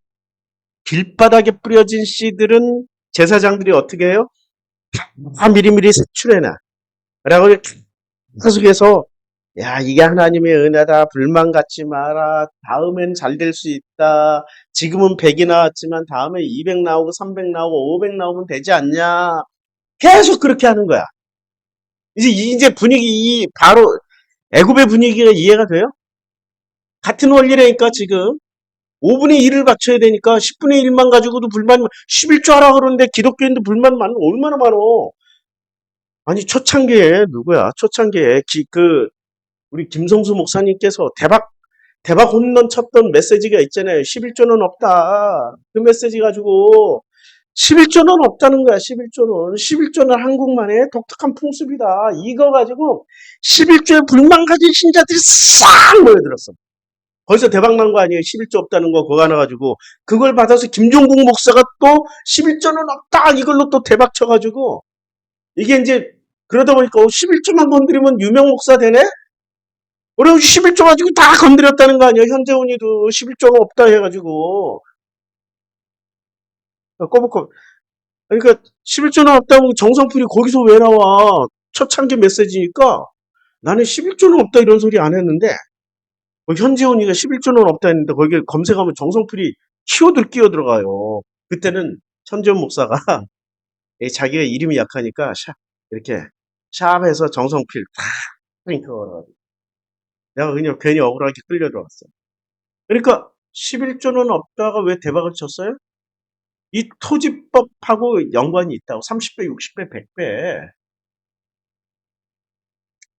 길바닥에 뿌려진 씨들은 제사장들이 어떻게 해요? 다 미리미리 색출해놔. 라고 계속해서 야, 이게 하나님의 은혜다. 불만 갖지 마라. 다음엔 잘 될 수 있다. 지금은 100이 나왔지만 다음에 200 나오고 300 나오고 500 나오면 되지 않냐. 계속 그렇게 하는 거야. 이제 분위기, 바로 애굽의 분위기가 이해가 돼요? 같은 원리라니까 지금. 5분의 1을 바쳐야 되니까 10분의 1만 가지고도 불만이 11조 하라 그러는데 기독교인도 불만 많은 거 얼마나 많어. 아니 초창기에 누구야? 초창기에 우리 김성수 목사님께서 대박 홈런 쳤던 메시지가 있잖아요. 11조는 없다. 그 메시지 가지고 11조는 없다는 거야. 11조는. 11조는 한국만의 독특한 풍습이다. 이거 가지고 11조에 불만 가진 신자들이 싹 모여들었어. 벌써 대박 난 거 아니에요. 11조 없다는 거 그거 하나 가지고. 그걸 받아서 김종국 목사가 또 11조는 없다. 이걸로 또 대박 쳐가지고. 이게 이제 그러다 보니까 11조만 건드리면 유명 목사 되네? 그리고 11조 가지고 다 건드렸다는 거 아니야. 현재훈이도 11조가 없다 해가지고. 꼬북꼬북. 그러니까 11조는 없다고 정성풀이 거기서 왜 나와? 초창기 메시지니까 나는 11조는 없다 이런 소리 안 했는데 현재훈이가 11조는 없다 했는데 거기에 검색하면 정성풀이 키워드 끼어 들어가요. 그때는 현재훈 목사가 자기가 이름이 약하니까 이렇게 샵해서 정성필 탁 그러니까 내가 그냥 괜히 억울하게 끌려 들어갔어. 그러니까 11조는 없다가 왜 대박을 쳤어요? 이 토지법하고 연관이 있다고. 30배, 60배, 100배.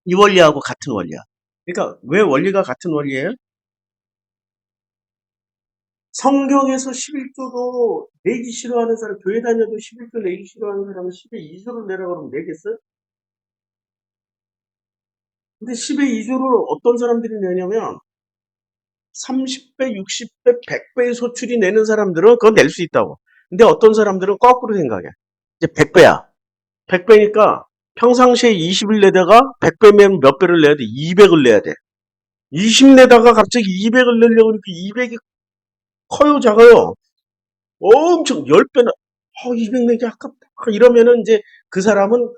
이 원리하고 같은 원리야. 그러니까 왜 원리가 같은 원리예요? 성경에서 11조도 내기 싫어하는 사람, 교회 다녀도 11조 내기 싫어하는 사람은 10의 2조를 내라 그러면 내겠어요? 근데 10의 2조를 어떤 사람들이 내냐면 30배, 60배, 100배의 소출이 내는 사람들은 그건 낼 수 있다고. 근데 어떤 사람들은 거꾸로 생각해. 이제 100배야. 100배니까 평상시에 20을 내다가 100배면 몇 배를 내야 돼? 200을 내야 돼. 20 내다가 갑자기 200을 내려고 하니까 200이 커요, 작아요? 엄청 10배나, 200 내기 아깝다. 이러면은 이제 그 사람은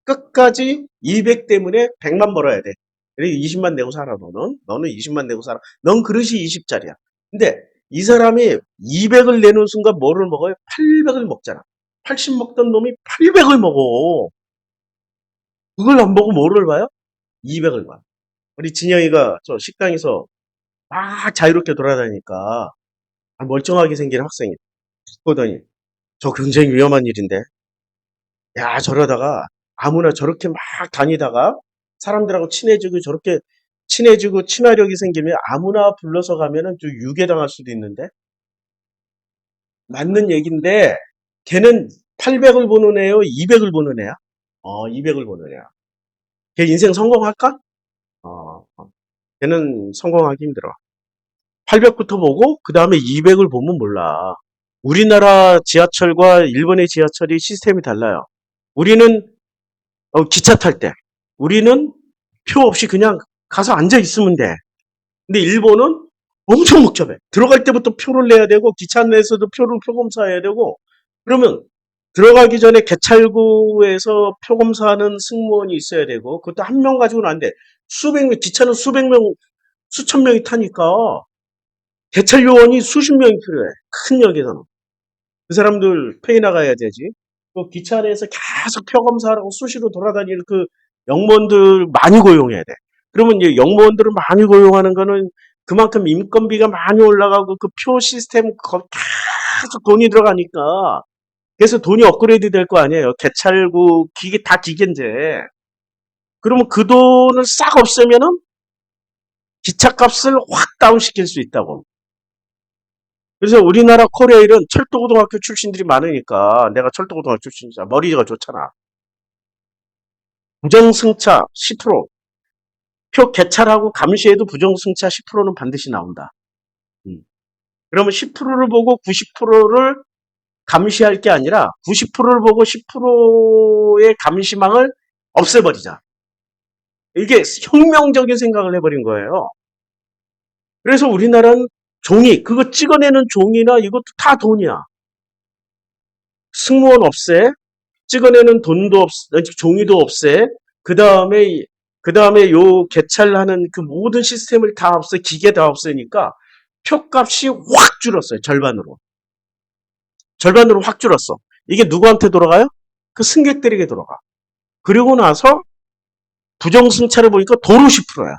끝까지 200 때문에 100만 벌어야 돼. 그래 20만 내고 살아, 너는. 너는 20만 내고 살아. 넌 그릇이 20짜리야. 근데 이 사람이 200을 내는 순간 뭐를 먹어요? 800을 먹잖아. 80 먹던 놈이 800을 먹어. 그걸 안 보고 뭐를 봐요? 200을 봐. 우리 진영이가 저 식당에서 막 자유롭게 돌아다니니까 멀쩡하게 생긴 학생이 보더니 저 굉장히 위험한 일인데 야 저러다가 아무나 저렇게 막 다니다가 사람들하고 친해지고 저렇게 친해지고 친화력이 생기면 아무나 불러서 가면은 좀 유괴당할 수도 있는데 맞는 얘기인데 걔는 800을 보는 애요 200을 보는 애야 200을 보는 애야 걔 인생 성공할까? 걔는 성공하기 힘들어 800부터 보고 그 다음에 200을 보면 몰라 우리나라 지하철과 일본의 지하철이 시스템이 달라요. 우리는 기차 탈 때 우리는 표 없이 그냥 가서 앉아 있으면 돼. 근데 일본은 엄청 복잡해. 들어갈 때부터 표를 내야 되고 기차 내에서도 표를 표검사해야 되고 그러면 들어가기 전에 개찰구에서 표검사하는 승무원이 있어야 되고 그것도 한 명 가지고는 안 돼. 수백 명 기차는 수백 명 수천 명이 타니까 개찰 요원이 수십 명이 필요해. 큰 역에서는. 그 사람들 페이 나가야 되지. 또 기차 안에서 계속 표 검사하고 수시로 돌아다니는 그 영무원들 많이 고용해야 돼. 그러면 이제 영무원들을 많이 고용하는 거는 그만큼 인건비가 많이 올라가고 그 표 시스템 계속 돈이 들어가니까 그래서 돈이 업그레이드 될 거 아니에요. 개찰구 기계 다 기계인데. 그러면 그 돈을 싹 없애면은 기차값을 확 다운시킬 수 있다고. 그래서 우리나라 코레일은 철도고등학교 출신들이 많으니까 내가 철도고등학교 출신이잖아. 머리가 좋잖아. 부정승차 10%. 표 개찰하고 감시해도 부정승차 10%는 반드시 나온다. 그러면 10%를 보고 90%를 감시할 게 아니라 90%를 보고 10%의 감시망을 없애버리자. 이게 혁명적인 생각을 해버린 거예요. 그래서 우리나라는 종이, 그거 찍어내는 종이나 이것도 다 돈이야. 승무원 없애, 찍어내는 돈도 종이도 없애. 그 다음에 요 개찰하는 그 모든 시스템을 다 없애, 기계 다 없애니까 표값이 확 줄었어요. 절반으로. 절반으로 확 줄었어. 이게 누구한테 돌아가요? 그 승객들에게 돌아가. 그리고 나서 부정승차를 보니까 도로 10%야.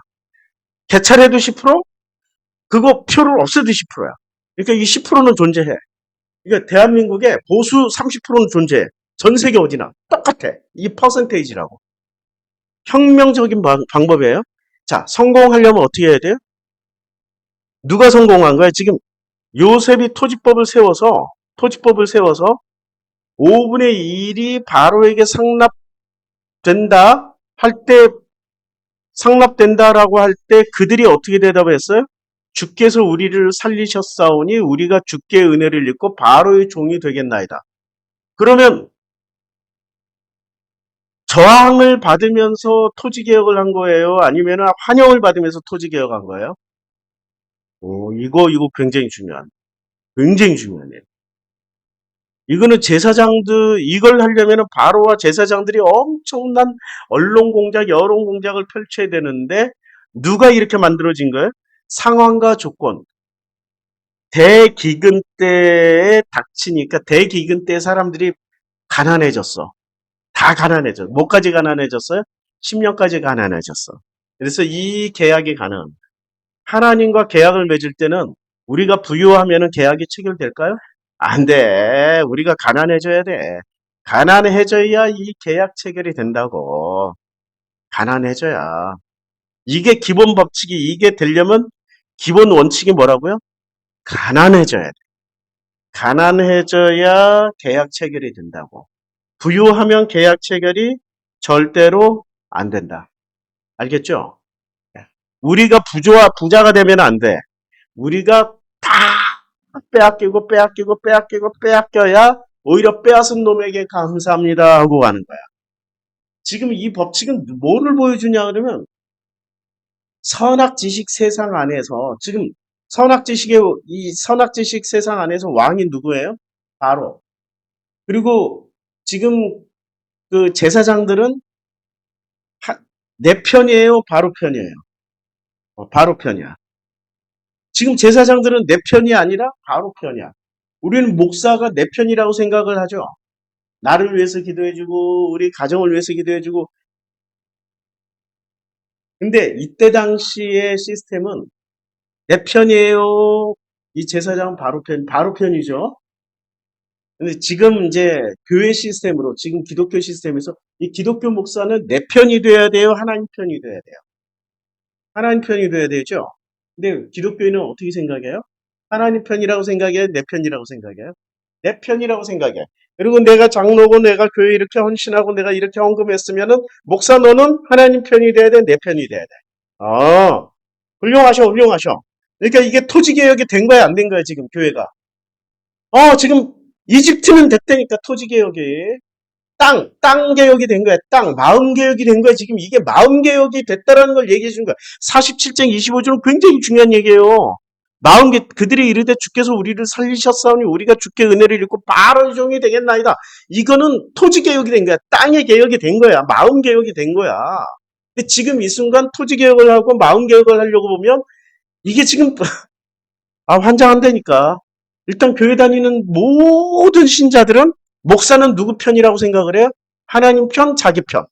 개찰해도 10%, 그거 표를 없애도 10%야. 그러니까 이 10%는 존재해. 그러니까 대한민국에 보수 30%는 존재해. 전 세계 어디나 똑같아. 이 퍼센테이지라고. 혁명적인 방법이에요. 자, 성공하려면 어떻게 해야 돼요? 누가 성공한 거야? 지금 요셉이 토지법을 세워서 5분의 1이 바로에게 상납된다 할 때, 상납된다라고 할 때 그들이 어떻게 대답했어요? 주께서 우리를 살리셨사오니 우리가 주께 은혜를 입고 바로의 종이 되겠나이다. 그러면 저항을 받으면서 토지개혁을 한 거예요? 아니면 환영을 받으면서 토지개혁한 거예요? 이거 굉장히 굉장히 중요하네요. 이거는 제사장들, 이걸 하려면 바로와 제사장들이 엄청난 언론 공작, 여론 공작을 펼쳐야 되는데, 누가 이렇게 만들어진 거예요? 상황과 조건. 대기근 때에 닥치니까, 대기근 때 사람들이 가난해졌어. 다 가난해져. 뭐까지 가난해졌어요? 10년까지 가난해졌어. 그래서 이 계약이 가능. 하나님과 계약을 맺을 때는 우리가 부유하면 계약이 체결될까요? 안 돼. 우리가 가난해져야 돼. 가난해져야 이 계약 체결이 된다고. 가난해져야. 이게 기본 법칙이 이게 되려면 기본 원칙이 뭐라고요? 가난해져야 돼. 가난해져야 계약 체결이 된다고. 부유하면 계약 체결이 절대로 안 된다. 알겠죠? 우리가 부자가 되면 안 돼. 우리가 다 빼앗기고 빼앗기고 빼앗기고 빼앗겨야 오히려 빼앗은 놈에게 감사합니다 하고 가는 거야. 지금 이 법칙은 뭐를 보여주냐 그러면 선악지식 세상 안에서 지금 이 선악지식 세상 안에서 왕이 누구예요? 바로. 그리고 지금 그 제사장들은 내 편이에요? 바로 편이에요? 바로 편이야. 지금 제사장들은 내 편이 아니라 바로 편이야. 우리는 목사가 내 편이라고 생각을 하죠. 나를 위해서 기도해주고 우리 가정을 위해서 기도해주고. 근데 이때 당시의 시스템은 내 편이에요. 이 제사장은 바로 편이죠. 근데 지금 이제 교회 시스템으로 지금 기독교 시스템에서 이 기독교 목사는 내 편이 돼야 돼요. 하나님 편이 돼야 돼요. 하나님 편이 돼야 되죠. 근데 기독교인은 어떻게 생각해요? 하나님 편이라고 생각해요? 내 편이라고 생각해요? 내 편이라고 생각해. 그리고 내가 장로고 내가 교회 이렇게 헌신하고 내가 이렇게 헌금했으면은 목사 너는 하나님 편이 돼야 돼, 내 편이 돼야 돼. 훌륭하셔, 훌륭하셔. 그러니까 이게 토지개혁이 된 거야, 안 된 거야, 지금 교회가. 지금 이집트는 됐다니까, 토지개혁이. 땅 개혁이 된 거야. 마음 개혁이 된 거야. 지금 이게 마음 개혁이 됐다라는 걸 얘기해 주는 거야. 47장 25절은 굉장히 중요한 얘기예요. 그들이 이르되 주께서 우리를 살리셨사오니 우리가 주께 은혜를 입고 바로 종이 되겠나이다. 이거는 토지 개혁이 된 거야. 땅의 개혁이 된 거야. 마음 개혁이 된 거야. 근데 지금 이 순간 토지 개혁을 하고 마음 개혁을 하려고 보면 이게 지금 환장한다니까. 일단 교회 다니는 모든 신자들은 목사는 누구 편이라고 생각을 해요? 하나님 편, 자기 편.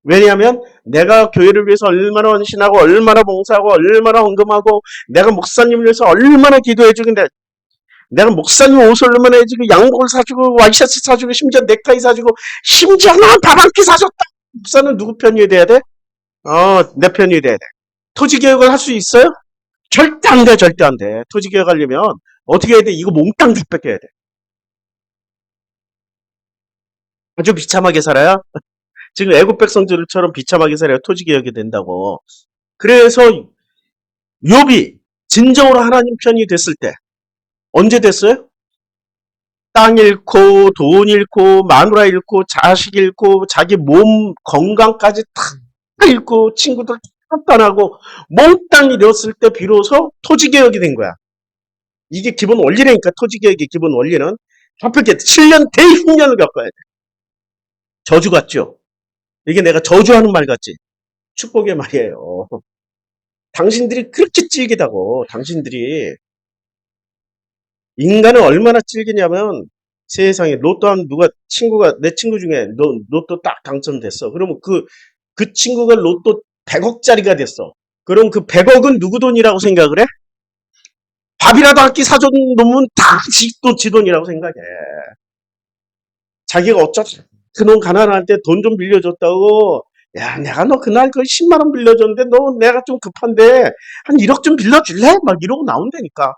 왜냐하면 내가 교회를 위해서 얼마나 헌신하고 얼마나 봉사하고 얼마나 헌금하고 내가 목사님을 위해서 얼마나 기도해주는데 내가 목사님 옷을 얼마나 해주고 양복을 사주고 와이셔츠 사주고 심지어 넥타이 사주고 심지어 나 밥 한 끼 사줬다. 목사는 누구 편이 돼야 돼? 내 편이 돼야 돼. 토지개혁을 할 수 있어요? 절대 안 돼, 절대 안 돼. 토지개혁 하려면 어떻게 해야 돼? 이거 몽땅 다 뺏겨야 돼. 아주 비참하게 살아야 지금 애국 백성들처럼 비참하게 살아야 토지개혁이 된다고. 그래서 욥이 진정으로 하나님 편이 됐을 때 언제 됐어요? 땅 잃고 돈 잃고 마누라 잃고 자식 잃고 자기 몸 건강까지 다 잃고 친구들 다 떠나고 몽땅 잃었을 때 비로소 토지개혁이 된 거야. 이게 기본 원리라니까. 토지개혁의 기본 원리는 하필 7년 대흉년을 겪어야 돼. 저주 같죠? 이게 내가 저주하는 말 같지? 축복의 말이에요. 당신들이 그렇게 찔기다고. 당신들이 인간은 얼마나 찔기냐면 세상에 로또 한 내 친구 중에 로또 딱 당첨됐어. 그러면 그 친구가 로또 100억짜리가 됐어. 그럼 그 100억은 누구 돈이라고 생각을 해? 밥이라도 한 끼 사준 놈은 다 지 돈이라고 생각해. 자기가 어쩌다 그놈 가난할 때 돈 좀 빌려줬다고. 야, 내가 너 그날 그 10만 원 빌려줬는데 너 내가 좀 급한데 한 1억 좀 빌려줄래? 막 이러고 나온다니까.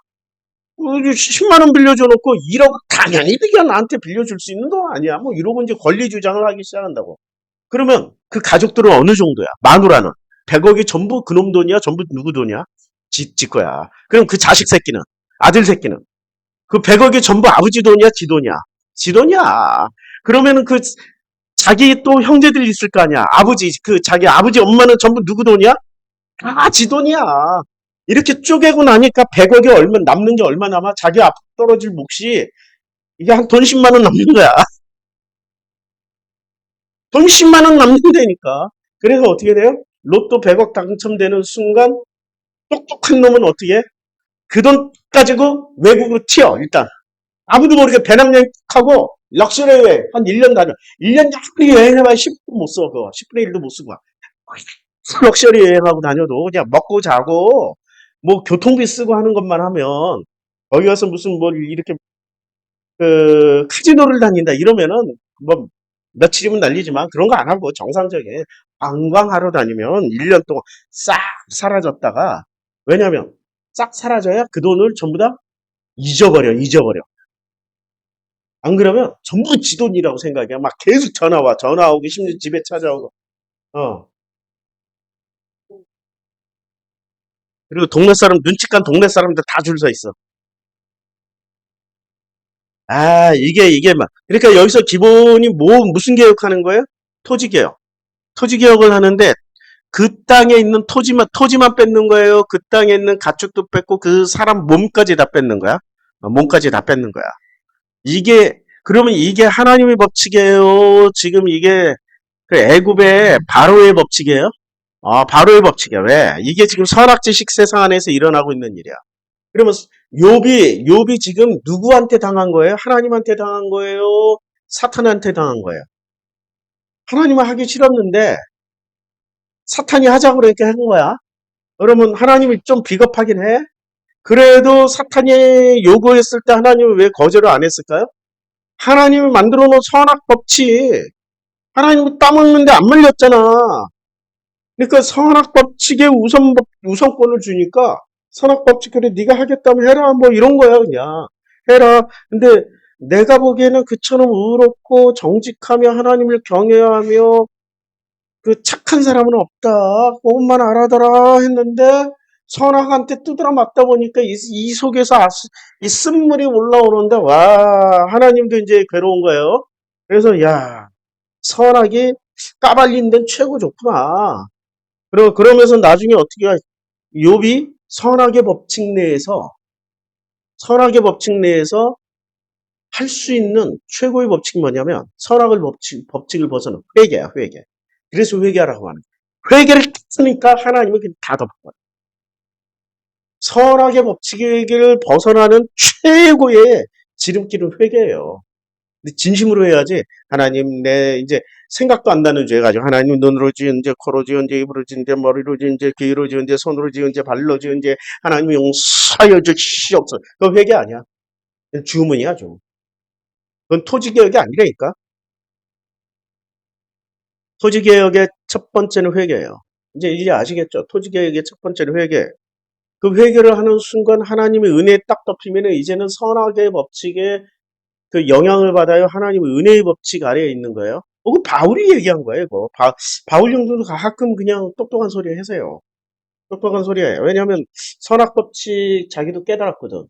10만 원 빌려줘 놓고 1억 당연히 네가 나한테 빌려줄 수 있는 돈 아니야. 뭐 이러고 이제 권리 주장을 하기 시작한다고. 그러면 그 가족들은 어느 정도야? 마누라는 100억이 전부 그놈 돈이야? 전부 누구 돈이야? 지 거야. 그럼 그 자식 새끼는 아들 새끼는 그 100억이 전부 아버지 돈이야? 지 돈이야? 지 돈이야. 그러면은 그 자기 또 형제들이 있을 거 아니야. 자기 아버지 엄마는 전부 누구 돈이야? 지 돈이야. 이렇게 쪼개고 나니까 100억이 남는 게 얼마 남아? 자기 앞 떨어질 몫이 이게 한 돈 10만 원 남는 거야. 돈 10만 원 남는다니까. 그래서 어떻게 돼요? 로또 100억 당첨되는 순간 똑똑한 놈은 어떻게 해? 그 돈 가지고 외국으로 튀어 일단. 아무도 모르게 배낭여행하고 럭셔리 여행 한 1년 다녀. 1년 약리 여행해봐야 10분 못 써. 그거 10분의 1도 못 쓰고. 럭셔리 여행하고 다녀도 그냥 먹고 자고 뭐 교통비 쓰고 하는 것만 하면 거기 가서 무슨 뭘 이렇게 카지노를 다닌다 이러면은 뭐 며칠이면 날리지만 그런 거 안 하고 정상적인 관광하러 다니면 1년 동안 싹 사라졌다가 왜냐면 싹 사라져야 그 돈을 전부 다 잊어버려. 안 그러면 전부 지 돈이라고 생각해. 막 계속 전화 오기 심지어 집에 찾아오고. 어. 그리고 동네 사람 눈치깐 동네 사람들 다 줄 서 있어. 아, 이게 막 그러니까 여기서 기본이 무슨 개혁하는 거예요? 토지 개혁. 토지 개혁을 하는데 그 땅에 있는 토지만 뺏는 거예요. 그 땅에 있는 가축도 뺏고 그 사람 몸까지 다 뺏는 거야. 몸까지 다 뺏는 거야. 그러면 이게 하나님의 법칙이에요. 지금 이게 그 애굽의 바로의 법칙이에요. 바로의 법칙이야. 왜? 이게 지금 선악지식 세상 안에서 일어나고 있는 일이야. 그러면 욥이 지금 누구한테 당한 거예요? 하나님한테 당한 거예요? 사탄한테 당한 거예요? 하나님은 하기 싫었는데 사탄이 하자고 그러니까 한 거야. 그러면 하나님이 좀 비겁하긴 해. 그래도 사탄이 요구했을 때 하나님은 왜 거절을 안 했을까요? 하나님이 만들어 놓은 선악 법칙. 하나님이 따먹는데 안 말렸잖아. 그러니까 선악 법칙에 우선권을 주니까 선악 법칙 그래 네가 하겠다면 해라 뭐 이런 거야 그냥 해라. 근데 내가 보기에는 그처럼 의롭고 정직하며 하나님을 경외하며 그 착한 사람은 없다. 그것만 알아더라 했는데 선악한테 두드려 맞다 보니까 이 속에서 이 쓴물이 올라오는데 와 하나님도 이제 괴로운 거예요. 그래서 야 선악이 까발린 데는 최고 좋구나. 그러면서 나중에 어떻게 욥이 선악의 법칙 내에서 할 수 있는 최고의 법칙이 뭐냐면 법칙을 벗어나 회개야 회개. 그래서 회개하라고 하는 거야. 회개를 했으니까 하나님은 그냥 다 덮어버려. 선악의 법칙을 벗어나는 최고의 지름길은 회개예요. 근데 진심으로 해야지 하나님 내 이제 생각도 안 나는 죄 가지고 하나님 눈으로 지은 죄 코로 지은 죄 입으로 지은 죄 머리로 지은 죄 귀로 지은 죄 손으로 지은 죄 발로 지은 죄 하나님 용서하여 주시옵소서. 그거 회개 아니야. 주문이야 주. 그건 토지개혁이 아니라니까. 토지개혁의 첫 번째는 회개예요. 이제 아시겠죠? 토지개혁의 첫 번째는 회개. 그 회개를 하는 순간 하나님의 은혜에 딱 덮이면 이제는 선악의 법칙에 그 영향을 받아요. 하나님의 은혜의 법칙 아래에 있는 거예요. 그 바울이 얘기한 거예요. 이거. 바울 형도 가끔 그냥 똑똑한 소리 하세요. 똑똑한 소리예요. 왜냐하면 선악 법칙 자기도 깨달았거든.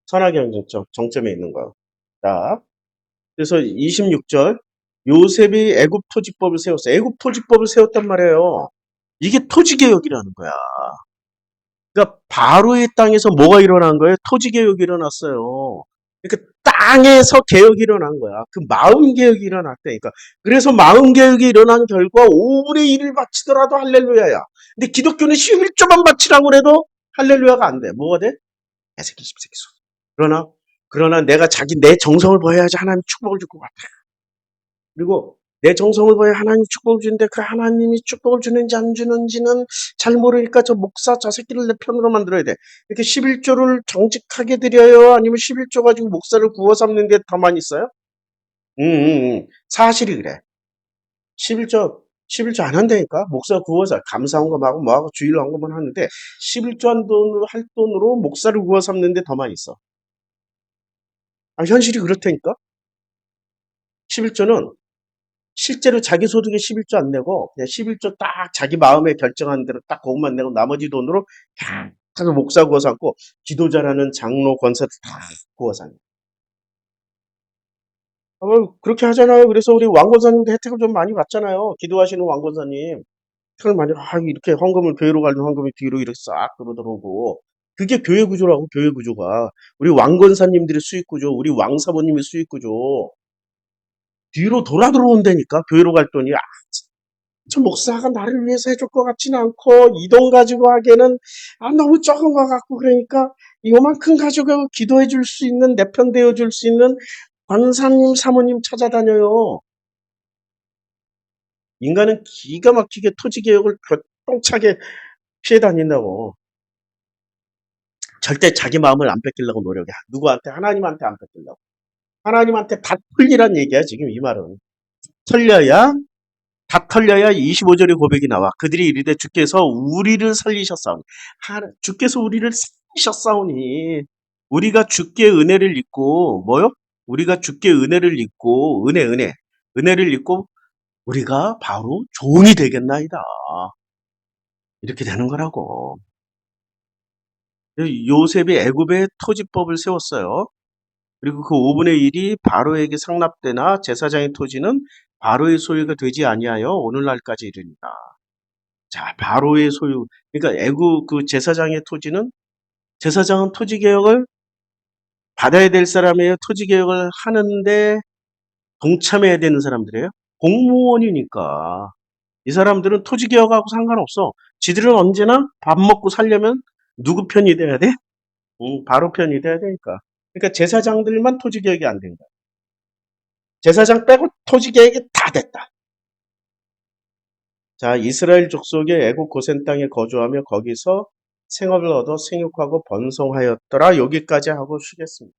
선악의 정점에 있는 거. 자, 그래서 26절 요셉이 애굽 토지법을 세웠어. 애굽 토지법을 세웠단 말이에요. 이게 토지개혁이라는 거야. 그러니까 바로의 땅에서 뭐가 일어난 거예요? 토지개혁이 일어났어요. 그러니까 땅에서 개혁이 일어난 거야. 그 마음 개혁이 일어났다니까. 그래서 마음 개혁이 일어난 결과 5분의 1을 바치더라도 할렐루야야. 근데 기독교는 11조만 바치라고 해도 할렐루야가 안 돼. 뭐가 돼? 애새끼 십새끼 소. 그러나 내가 내 정성을 보여야지 하나님 축복을 줄 것 같아. 그리고 내 정성을 보여 하나님 축복을 주는데 그 하나님이 축복을 주는지 안 주는지는 잘 모르니까 저 목사 저 새끼를 내 편으로 만들어야 돼. 이렇게 11조를 정직하게 드려요? 아니면 11조 가지고 목사를 구워 삼는 데 더 많이 써요? 사실이 그래. 11조 안 한다니까? 목사 구워서 감사한 거 하고 뭐하고 주일로 한 것만 하는데 11조 할 돈으로 목사를 구워 삼는 데 더 많이 써. 현실이 그렇다니까? 11조는 실제로 자기 소득의 11조 안 내고 그냥 11조 딱 자기 마음에 결정한 대로 딱 그것만 내고 나머지 돈으로 다 목사 구워 삼고 기도자라는 장로 권사들 다 구워 삼고. 그렇게 하잖아요. 그래서 우리 왕권사님도 혜택을 좀 많이 받잖아요. 기도하시는 왕권사님. 혜택을 많이 이렇게 헌금을 교회로 가는 헌금이 뒤로 이렇게 싹 들어오고 그게 교회 구조라고 교회 구조가. 우리 왕권사님들의 수익 구조, 우리 왕사모님의 수익 구조. 뒤로 돌아 들어온다니까 교회로 갈 돈이 저 목사가 나를 위해서 해줄 것 같지는 않고 이 돈 가지고 하기에는 너무 적은 것 같고 그러니까 요만큼 가지고 기도해 줄 수 있는 내 편 되어 줄 수 있는 권사님 사모님 찾아다녀요. 인간은 기가 막히게 토지개혁을 교통차게 피해 다닌다고. 절대 자기 마음을 안 뺏기려고 노력해. 누구한테? 하나님한테 안 뺏기려고. 하나님한테 다 털리란 얘기야, 지금 이 말은. 털려야, 다 털려야 25절의 고백이 나와. 그들이 이르되 주께서 우리를 살리셨사오니. 주께서 우리를 살리셨사오니. 우리가 주께 은혜를 입고, 뭐요? 우리가 주께 은혜를 입고, 은혜를 입고, 우리가 바로 종이 되겠나이다. 이렇게 되는 거라고. 요셉이 애굽에 토지법을 세웠어요. 그리고 그 5분의 1이 바로에게 상납되나 제사장의 토지는 바로의 소유가 되지 아니하여 오늘날까지 이르니라. 자, 바로의 소유. 그러니까 애굽 그 제사장은 토지 개혁을 받아야 될 사람이에요. 토지 개혁을 하는데 동참해야 되는 사람들이에요. 공무원이니까. 이 사람들은 토지 개혁하고 상관없어. 지들은 언제나 밥 먹고 살려면 누구 편이 돼야 돼? 바로 편이 돼야 되니까. 그러니까 제사장들만 토지 개혁이 안 된 거야. 제사장 빼고 토지 개혁이 다 됐다. 자, 이스라엘 족속의 애굽 고센 땅에 거주하며 거기서 생업을 얻어 생육하고 번성하였더라. 여기까지 하고 쉬겠습니다.